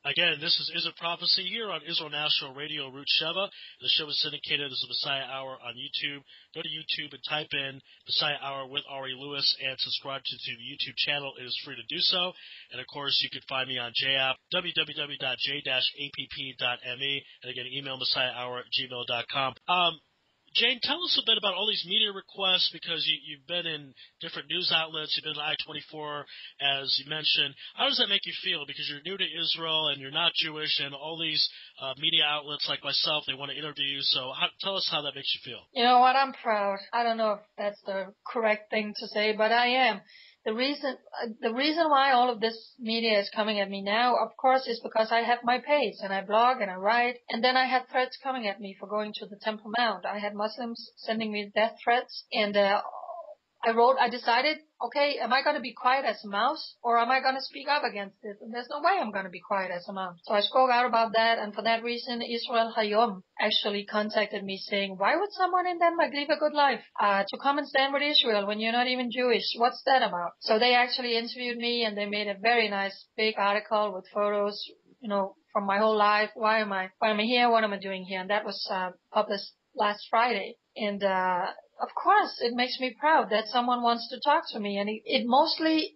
Again, this is It Prophecy here on Israel National Radio, Root Sheva. The show is syndicated as the Messiah Hour on YouTube. Go to YouTube and type in Messiah Hour with Ari Lewis and subscribe to the YouTube channel. It is free to do so. And, of course, you can find me on JApp, www.j-app.me. And, again, email messiahhour@gmail.com. Jane, tell us a bit about all these media requests, because you've been in different news outlets. You've been to I-24, as you mentioned. How does that make you feel? Because you're new to Israel and you're not Jewish, and all these media outlets like myself, they want to interview you. So tell us how that makes you feel. You know what? I'm proud. I don't know if that's the correct thing to say, but I am. The reason why all of this media is coming at me now, of course, is because I have my page and I blog and I write, and then I had threats coming at me for going to the Temple Mount. I had Muslims sending me death threats, and I decided, okay, am I going to be quiet as a mouse, or am I going to speak up against this? And there's no way I'm going to be quiet as a mouse. So I spoke out about that, and for that reason, Israel Hayom actually contacted me saying, why would someone in Denmark live a good life to come and stand with Israel when you're not even Jewish? What's that about? So they actually interviewed me, and they made a very nice big article with photos, from my whole life. Why am I here? What am I doing here? And that was published last Friday. And of course, it makes me proud that someone wants to talk to me. And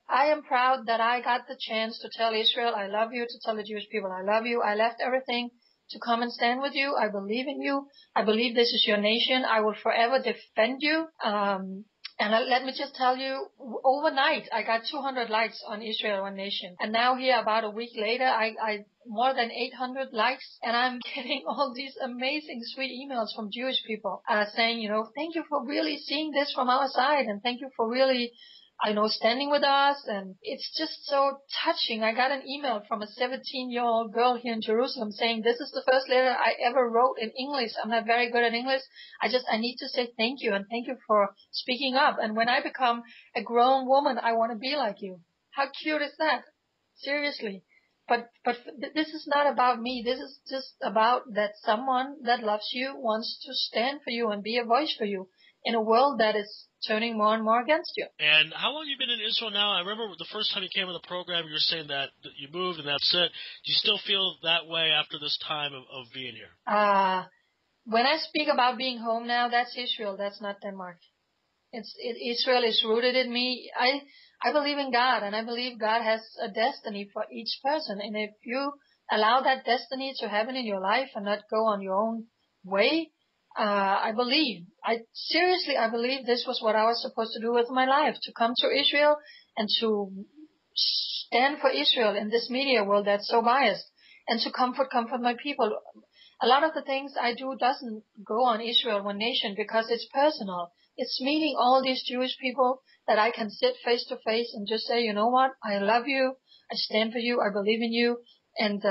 I am proud that I got the chance to tell Israel, I love you, to tell the Jewish people, I love you. I left everything to come and stand with you. I believe in you. I believe this is your nation. I will forever defend you. And let me just tell you, overnight, I got 200 likes on Israel One Nation. And now here, about a week later, I more than 800 likes, and I'm getting all these amazing, sweet emails from Jewish people, saying, thank you for really seeing this from our side, and thank you for really, standing with us. And it's just so touching. I got an email from a 17-year-old girl here in Jerusalem saying, this is the first letter I ever wrote in English. I'm not very good at English. I need to say thank you, and thank you for speaking up. And when I become a grown woman, I want to be like you. How cute is that? Seriously. But this is not about me. This is just about that someone that loves you wants to stand for you and be a voice for you in a world that is turning more and more against you. And how long have you been in Israel now? I remember the first time you came on the program, you were saying that you moved and that's it. Do you still feel that way after this time of being here? When I speak about being home now, that's Israel. That's not Denmark. Israel is rooted in me. I believe in God, and I believe God has a destiny for each person. And if you allow that destiny to happen in your life and not go on your own way, I believe this was what I was supposed to do with my life, to come to Israel and to stand for Israel in this media world that's so biased, and to comfort my people. A lot of the things I do doesn't go on Israel One Nation because it's personal. It's meeting all these Jewish people that I can sit face to face and just say, you know what, I love you, I stand for you, I believe in you, and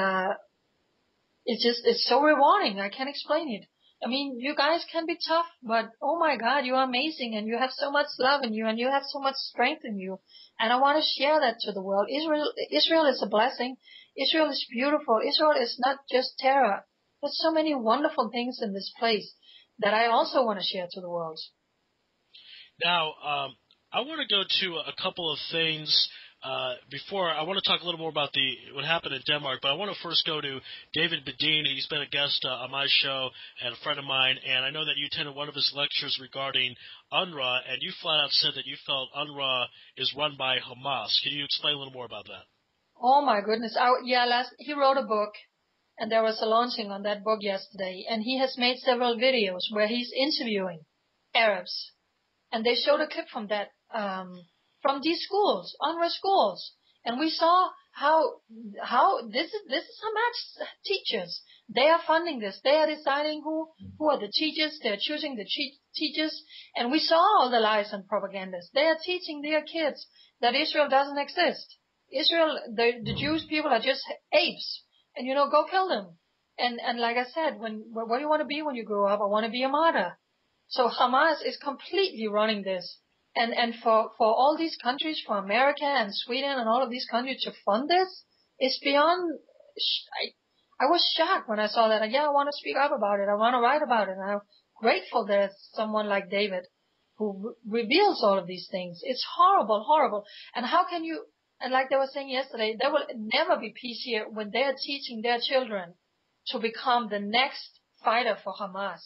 it's so rewarding. I can't explain it. I mean, you guys can be tough, but oh my God, you are amazing, and you have so much love in you, and you have so much strength in you, and I want to share that to the world. Israel is a blessing. Israel is beautiful. Israel is not just terror. There's so many wonderful things in this place that I also want to share to the world. Now, I want to go to a couple of things before. I want to talk a little more about what happened in Denmark, but I want to first go to David Bedin. He's been a guest on my show and a friend of mine, and I know that you attended one of his lectures regarding UNRWA, and you flat out said that you felt UNRWA is run by Hamas. Can you explain a little more about that? Oh, my goodness. He wrote a book, and there was a launching on that book yesterday, and he has made several videos where he's interviewing Arabs. And they showed a clip from that, from these schools, UNRWA schools. And we saw how this is Hamas teachers. They are funding this. They are deciding who are the teachers. They're choosing the teachers. And we saw all the lies and propagandas. They are teaching their kids that Israel doesn't exist. Israel, the Jewish people are just apes. And go kill them. And like I said, what do you want to be when you grow up? I want to be a martyr. So Hamas is completely running this. And for all these countries, for America and Sweden and all of these countries to fund this, it's beyond. I was shocked when I saw that. And I want to speak up about it. I want to write about it. And I'm grateful there's someone like David who reveals all of these things. It's horrible, horrible. And how can you And like they were saying yesterday, there will never be peace here when they are teaching their children to become the next fighter for Hamas.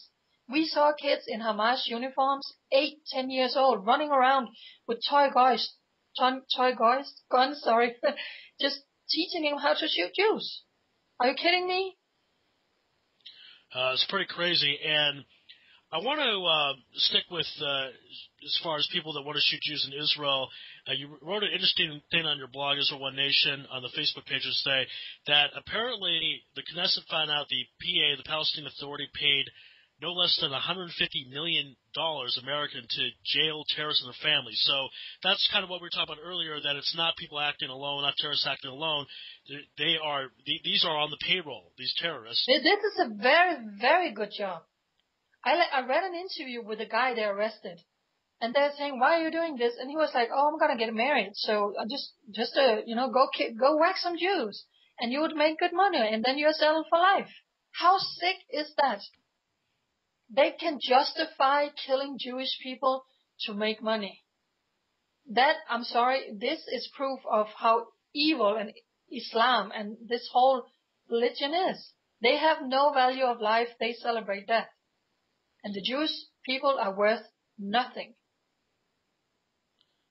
We saw kids in Hamas uniforms, 8, 10 years old, running around with guns, just teaching them how to shoot Jews. Are you kidding me? It's pretty crazy, and I want to stick with as far as people that want to shoot Jews in Israel. You wrote an interesting thing on your blog, Israel One Nation, on the Facebook page today, that apparently the Knesset found out the PA, the Palestinian Authority, paid no less than $150 million American to jail terrorists and their families. So that's kind of what we were talking about earlier, that it's not people acting alone, not terrorists acting alone. These are on the payroll, these terrorists. This is a very, very good job. I read an interview with a guy they arrested, and they're saying, "Why are you doing this?" And he was like, "Oh, I'm gonna get married, so go whack some Jews, and you would make good money, and then you're settled for life." How sick is that? They can justify killing Jewish people to make money. That, I'm sorry, this is proof of how evil and Islam and this whole religion is. They have no value of life. They celebrate death. And the Jewish people are worth nothing.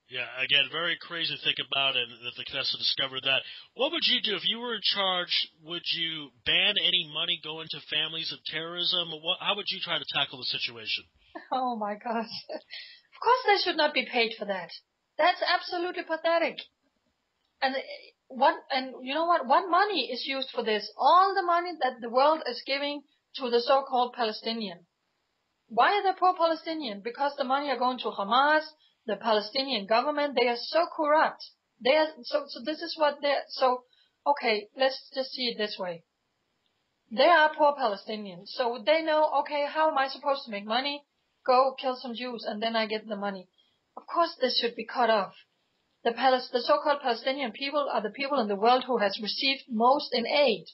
Yeah, again, very crazy to think about, and that the Knesset discovered that. What would you do if you were in charge? Would you ban any money going to families of terrorism? How would you try to tackle the situation? Oh my gosh. Of course they should not be paid for that. That's absolutely pathetic. And you know what? What money is used for this? All the money that the world is giving to the so-called Palestinian. Why are they poor Palestinian? Because the money are going to Hamas, the Palestinian government. They are so corrupt. So this is what okay, let's just see it this way. They are poor Palestinians. So they know, okay, how am I supposed to make money? Go kill some Jews and then I get the money. Of course this should be cut off. The so-called Palestinian people are the people in the world who has received most in aid.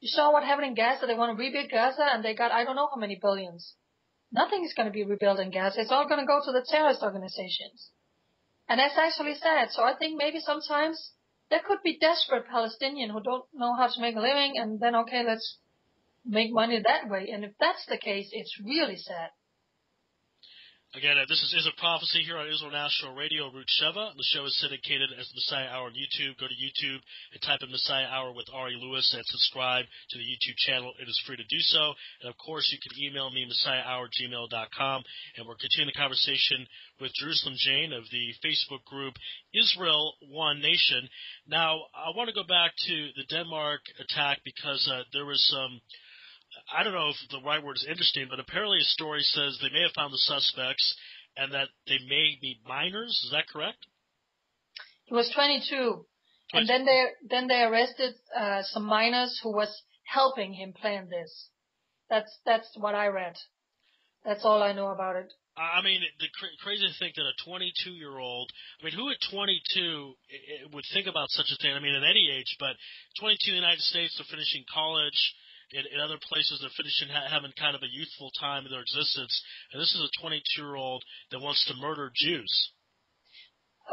You saw what happened in Gaza. They want to rebuild Gaza and they got I don't know how many billions. Nothing is going to be rebuilt in Gaza. It's all going to go to the terrorist organizations. And that's actually sad. So I think maybe sometimes there could be desperate Palestinians who don't know how to make a living, and then, okay, let's make money that way. And if that's the case, it's really sad. Again, this is a prophecy here on Israel National Radio, Root Sheva. The show is syndicated as the Messiah Hour on YouTube. Go to YouTube and type in Messiah Hour with Ari Lewis and subscribe to the YouTube channel. It is free to do so. And, of course, you can email me, messiahhour@gmail.com. And we're continuing the conversation with Jerusalem Jane of the Facebook group Israel One Nation. Now, I want to go back to the Denmark attack because there was some I don't know if the right word is interesting, but apparently a story says they may have found the suspects and that they may be minors. Is that correct? He was 22. And then they arrested some minors who was helping him plan this. That's what I read. That's all I know about it. I mean, the crazy to think that a 22-year-old, I mean, who at 22 would think about such a thing? I mean, at any age, but 22 in the United States, they're finishing college. In other places, they're finishing having kind of a youthful time in their existence, and this is a 22-year-old that wants to murder Jews.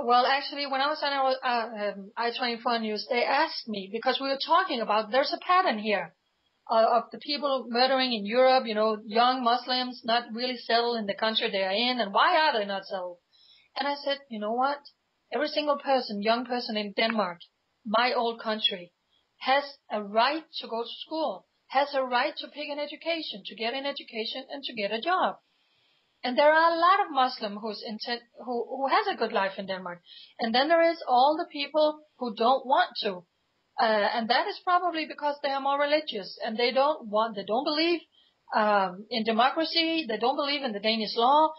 Well, actually, when I was on I-24 News, they asked me, because we were talking about, there's a pattern here of the people murdering in Europe, young Muslims not really settled in the country they are in, and why are they not settled? And I said, you know what? Every single person, young person in Denmark, my old country, has a right to go to school. Has a right to pick an education, to get an education and to get a job. And there are a lot of Muslims who has a good life in Denmark. And then there is all the people who don't want to. And that is probably because they are more religious and they don't believe in democracy, they don't believe in the Danish law,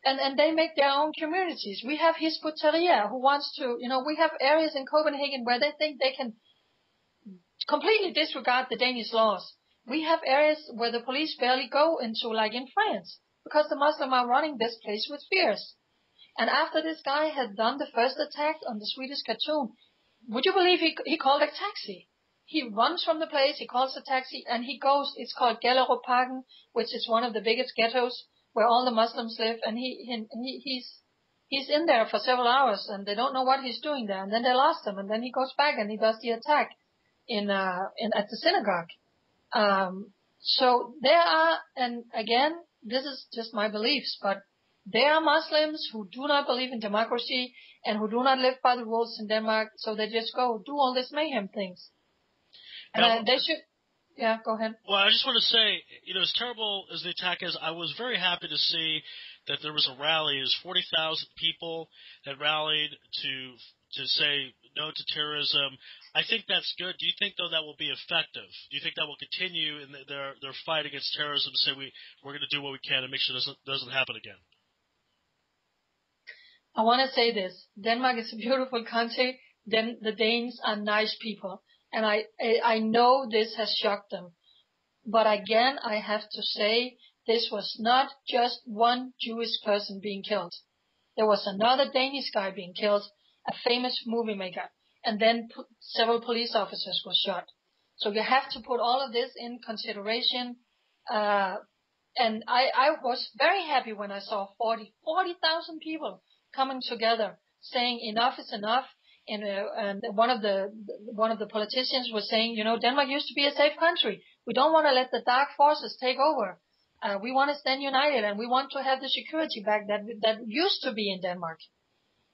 and they make their own communities. We have Hizb ut-Tahrir who wants to, we have areas in Copenhagen where they think they can completely disregard the Danish laws. We have areas where the police barely go into, like in France, because the Muslims are running this place with fears. And after this guy had done the first attack on the Swedish cartoon, would you believe he called a taxi? He runs from the place, he calls a taxi, and he goes, it's called Gellerupparken, which is one of the biggest ghettos where all the Muslims live, and he he's in there for several hours and they don't know what he's doing there. And then they lost him, and then he goes back and he does the attack at the synagogue. So there are, and again, this is just my beliefs, but there are Muslims who do not believe in democracy and who do not live by the rules in Denmark, so they just go do all these mayhem things. And they should. Yeah, go ahead. Well, I just want to say, as terrible as the attack is, I was very happy to see that there was a rally. There's 40,000 people that rallied to say no to terrorism. I think that's good. Do you think, though, that will be effective? Do you think that will continue in their fight against terrorism to say we're going to do what we can to make sure this doesn't happen again? I want to say this. Denmark is a beautiful country. The Danes are nice people. And I know this has shocked them. But again, I have to say, this was not just one Jewish person being killed. There was another Danish guy being killed, a famous movie maker. And then several police officers were shot. So you have to put all of this in consideration. And I was very happy when I saw 40,000 people coming together saying enough is enough. And one of the politicians was saying, Denmark used to be a safe country. We don't want to let the dark forces take over. We want to stand united, and we want to have the security back that used to be in Denmark.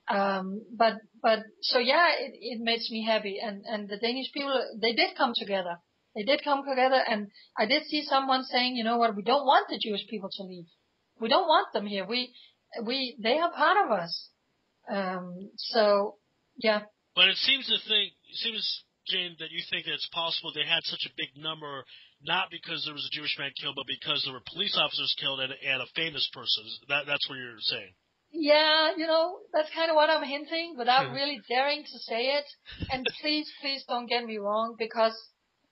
But so yeah, it makes me happy. And the Danish people, they did come together. And I did see someone saying, you know what, we don't want the Jewish people to leave. We don't want them here. They are part of us. So. Yeah. But it seems, Jane, that you think that it's possible they had such a big number, not because there was a Jewish man killed, but because there were police officers killed and a famous person. That's what you're saying. Yeah, that's kind of what I'm hinting without really daring to say it. And please don't get me wrong, because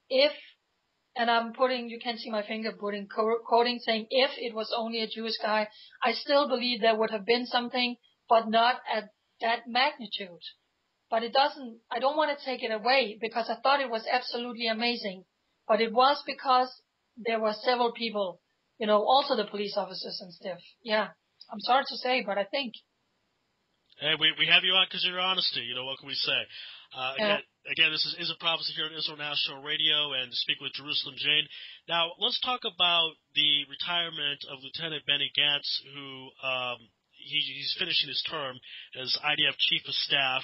and I'm you can see my finger quoting saying, if it was only a Jewish guy, I still believe there would have been something, but not at that magnitude. But I don't want to take it away, because I thought it was absolutely amazing. But it was because there were several people, also the police officers and stuff. Yeah. I'm sorry to say, but I think. Hey, we have you on because of your honesty. What can we say? Again, this is a prophecy here on Israel National Radio, and speak with Jerusalem Jane. Now, let's talk about the retirement of Lieutenant Benny Gantz, who he's finishing his term as IDF Chief of Staff.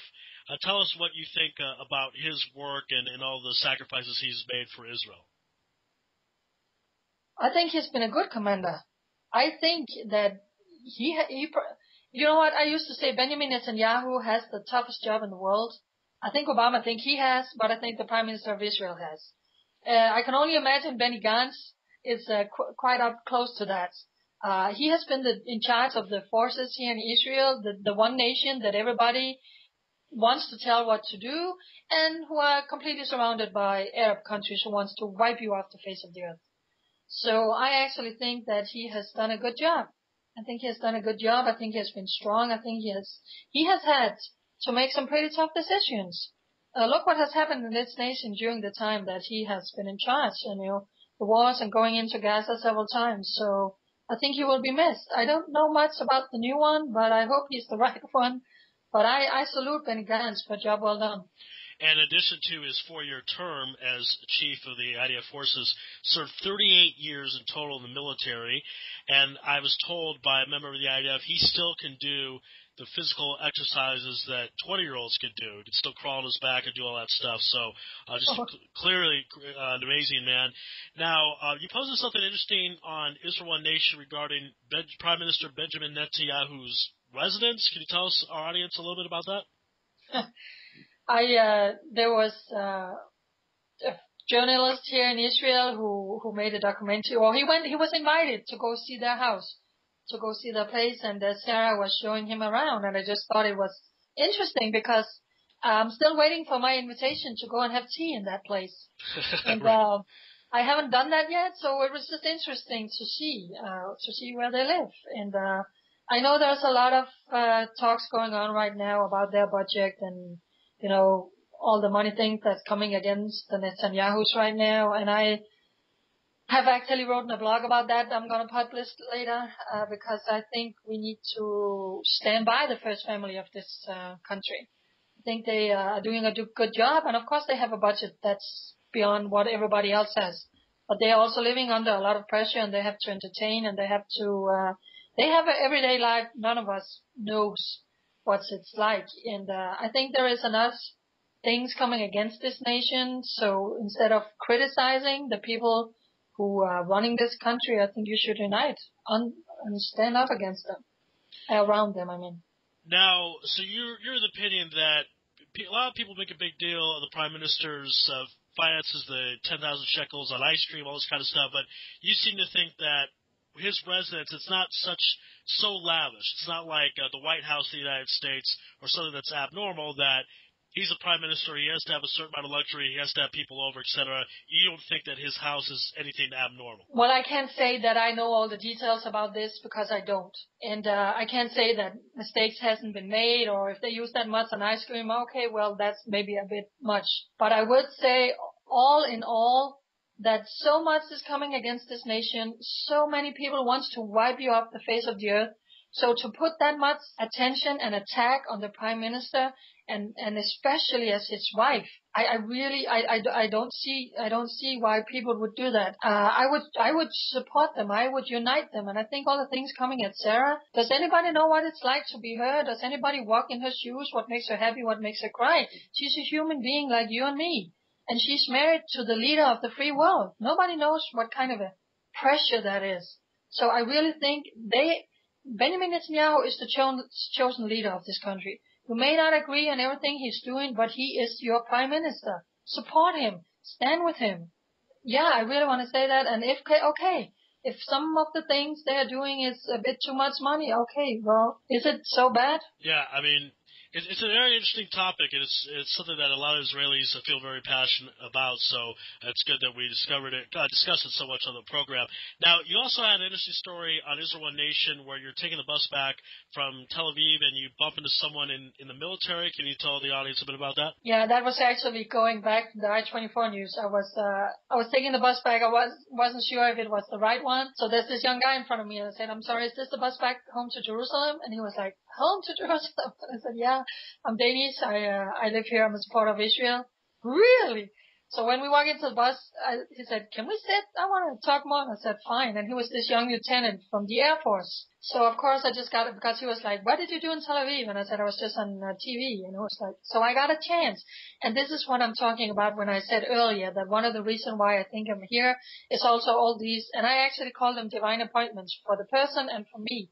Tell us what you think about his work and all the sacrifices he's made for Israel. I think he's been a good commander. I think that he you know what, I used to say Benjamin Netanyahu has the toughest job in the world. I think Obama he has, but I think the Prime Minister of Israel has. I can only imagine Benny Gantz is quite up close to that. He has been in charge of the forces here in Israel, the one nation that everybody wants to tell what to do, and who are completely surrounded by Arab countries who wants to wipe you off the face of the earth. So I actually think that he has done a good job. I think he has done a good job. I think he has been strong. I think he has had to make some pretty tough decisions. Look what has happened in this nation during the time that he has been in charge. The wars and going into Gaza several times. So I think he will be missed. I don't know much about the new one, but I hope he's the right one. But I salute Benny Gantz for a job well done. And in addition to his 4-year term as chief of the IDF forces, served 38 years in total in the military. And I was told by a member of the IDF he still can do the physical exercises that 20-year-olds could do. He could still crawl on his back and do all that stuff. So clearly an amazing man. Now, you posted something interesting on Israel One Nation regarding Prime Minister Benjamin Netanyahu's residence. Can you tell us, our audience, a little bit about that? There was a journalist here in Israel who made a documentary, or he was invited to go see their house, to go see their place, and Sarah was showing him around, and I just thought it was interesting because I'm still waiting for my invitation to go and have tea in that place. And I haven't done that yet, so it was just interesting to see where they live. And I know there's a lot of talks going on right now about their budget and all the money things that's coming against the Netanyahus right now. And have actually written a blog about that. I'm going to publish later because I think we need to stand by the first family of this country. I think they are doing a good job, and of course they have a budget that's beyond what everybody else has. But they are also living under a lot of pressure, and they have to entertain, and they have an everyday life. None of us knows what it's like, and I think there is enough things coming against this nation. So instead of criticizing the people who are running this country, I think you should unite and stand up against them, around them, I mean. Now, so you're of the opinion that a lot of people make a big deal of the Prime Minister's finances, the 10,000 shekels on ice cream, all this kind of stuff, but you seem to think that his residence, it's not so lavish. It's not like the White House of the United States or something that's abnormal, that he's a prime minister, he has to have a certain amount of luxury, he has to have people over, etc. You don't think that his house is anything abnormal? Well, I can't say that I know all the details about this because I don't. And I can't say that mistakes hasn't been made, or if they use that much on ice cream, okay, well, that's maybe a bit much. But I would say, all in all, that so much is coming against this nation. So many people want to wipe you off the face of the earth. So to put that much attention and attack on the prime minister, and especially as his wife, I don't see why people would do that. I would support them. I would unite them. And I think all the things coming at Sarah. Does anybody know what it's like to be her? Does anybody walk in her shoes? What makes her happy? What makes her cry? She's a human being like you and me. And she's married to the leader of the free world. Nobody knows what kind of a pressure that is. So I really think Benjamin Netanyahu is the chosen leader of this country. You may not agree on everything he's doing, but he is your prime minister. Support him. Stand with him. Yeah, I really want to say that. And if some of the things they are doing is a bit too much money, okay, well, is it so bad? Yeah, I mean, it's a very interesting topic, and it's something that a lot of Israelis feel very passionate about, so it's good that we discussed it so much on the program. Now, you also had an interesting story on Israel One Nation where you're taking the bus back from Tel Aviv and you bump into someone in the military. Can you tell the audience a bit about that? Yeah, that was actually going back to the I-24 news. I was taking the bus back. I wasn't sure if it was the right one. So there's this young guy in front of me, and I said, "I'm sorry, is this the bus back home to Jerusalem?" And he was like, "Home to Jerusalem?" I said, "Yeah, I'm Danish. I live here. I'm a supporter of Israel." Really? So when we walk into the bus, he said, "Can we sit? I want to talk more." And I said, "Fine." And he was this young lieutenant from the Air Force. So of course I just got it because he was like, "What did you do in Tel Aviv?" And I said, "I was just on TV." And he was like, so I got a chance. And this is what I'm talking about when I said earlier that one of the reasons why I think I'm here is also all these, and I actually call them divine appointments for the person and for me.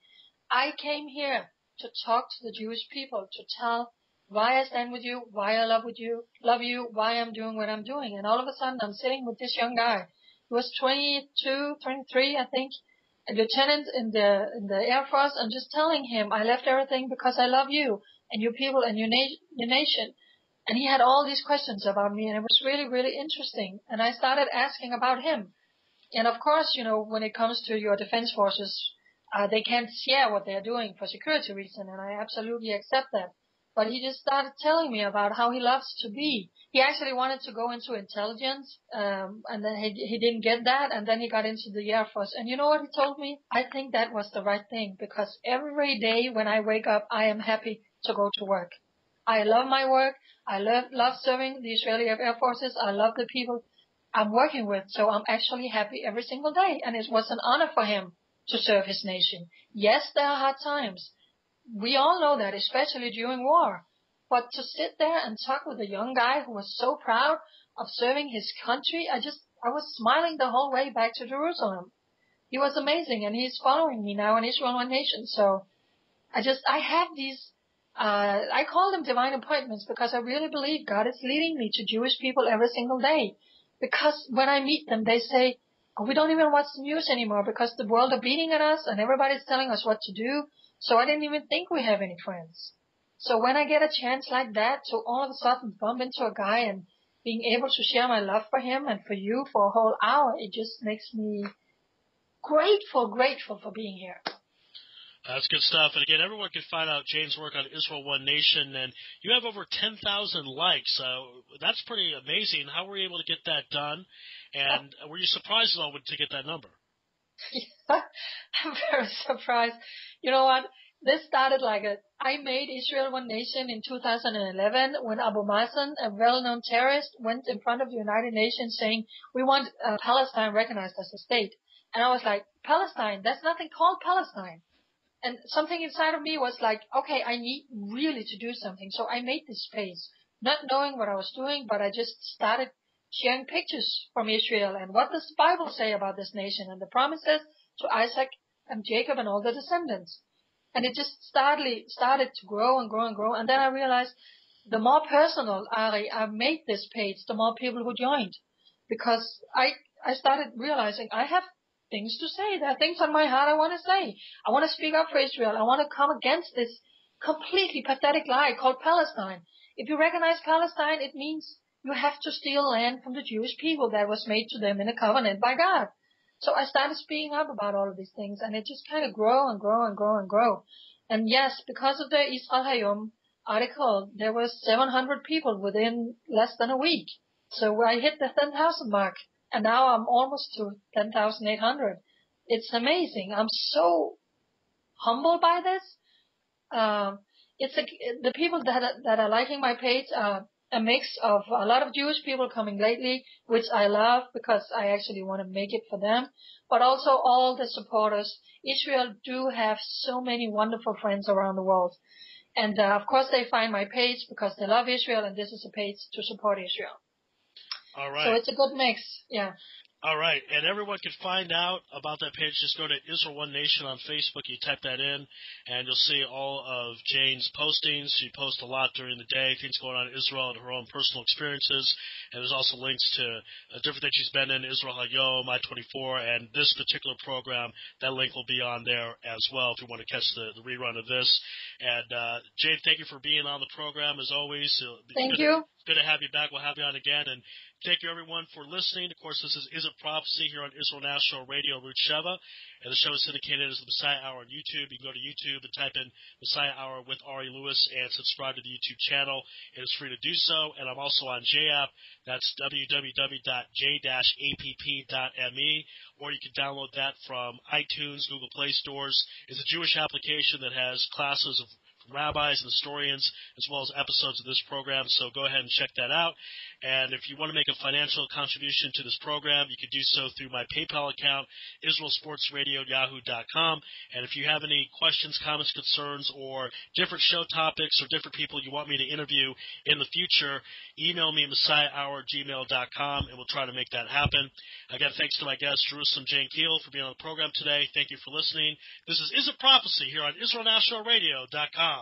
I came here to talk to the Jewish people, to tell why I stand with you, why I love you, why I'm doing what I'm doing. And all of a sudden I'm sitting with this young guy. He was 22, 23, I think, a lieutenant in the Air Force. I'm just telling him I left everything because I love you and your people and your nation. And he had all these questions about me, and it was really, really interesting. And I started asking about him. And of course, when it comes to your defense forces, they can't share what they're doing for security reasons, and I absolutely accept that. But he just started telling me about how he loves to be. He actually wanted to go into intelligence, and then he didn't get that, and then he got into the Air Force. And you know what he told me? I think that was the right thing, because every day when I wake up, I am happy to go to work. I love my work. I love serving the Israeli Air Forces. I love the people I'm working with, so I'm actually happy every single day. And it was an honor for him to serve his nation. Yes, there are hard times. We all know that, especially during war. But to sit there and talk with a young guy who was so proud of serving his country, I was smiling the whole way back to Jerusalem. He was amazing, and he's following me now in Israel One Nation. So I have these, I call them divine appointments, because I really believe God is leading me to Jewish people every single day. Because when I meet them, they say, "Oh, we don't even watch the news anymore because the world are beating at us and everybody's telling us what to do. So I didn't even think we have any friends." So when I get a chance like that to all of a sudden bump into a guy and being able to share my love for him and for you for a whole hour, it just makes me grateful for being here. That's good stuff. And again, everyone can find out Jane's work on Israel One Nation, and you have over 10,000 likes. That's pretty amazing. How were you able to get that done? And were you surprised at all to get that number? Yeah, I'm very surprised. You know what? This started I made Israel One Nation in 2011 when Abu Mazen, a well-known terrorist, went in front of the United Nations saying, we want Palestine recognized as a state. And I was like, Palestine? There's nothing called Palestine. And something inside of me was like, okay, I need really to do something. So I made this page, not knowing what I was doing, but I just started sharing pictures from Israel and what does the Bible say about this nation and the promises to Isaac and Jacob and all the descendants. And it just started to grow and grow and grow. And then I realized the more personal I made this page, the more people who joined. Because I started realizing I have things to say. There are things on my heart I want to say. I want to speak up for Israel. I want to come against this completely pathetic lie called Palestine. If you recognize Palestine, it means you have to steal land from the Jewish people that was made to them in a covenant by God. So I started speaking up about all of these things, and it just kind of grow and grow and grow and grow. And yes, because of the Israel Hayom article, there was 700 people within less than a week. So I hit the 10,000 mark, and now I'm almost to 10,800. It's amazing. I'm so humbled by this. The people that are liking my page are a mix of a lot of Jewish people coming lately, which I love because I actually want to make it for them, but also all the supporters. Israel do have so many wonderful friends around the world. And of course they find my page because they love Israel, and this is a page to support Israel. All right. So it's a good mix, yeah. All right, and everyone can find out about that page. Just go to Israel One Nation on Facebook. You type that in, and you'll see all of Jane's postings. She posts a lot during the day, things going on in Israel and her own personal experiences. And there's also links to different things she's been in, Israel Hayom, I-24, and this particular program. That link will be on there as well if you want to catch the rerun of this. And Jane, thank you for being on the program as always. Thank you. It's good to have you back. We'll have you on again. And thank you, everyone, for listening. Of course, this is It Prophecy here on Israel National Radio, Root Sheva. And the show is syndicated as the Messiah Hour on YouTube. You can go to YouTube and type in Messiah Hour with Ari Lewis and subscribe to the YouTube channel. It is free to do so. And I'm also on JApp. That's www.j-app.me. Or you can download that from iTunes, Google Play stores. It's a Jewish application that has classes of rabbis and historians, as well as episodes of this program, so go ahead and check that out. And if you want to make a financial contribution to this program, you can do so through my PayPal account, israelsportsradio@yahoo.com. And if you have any questions, comments, concerns, or different show topics or different people you want me to interview in the future, email me at messiahhour@gmail.com, and we'll try to make that happen. Again, thanks to my guest, Jerusalem Jane Kiel, for being on the program today. Thank you for listening. This is It Prophecy here on IsraelNationalRadio.com.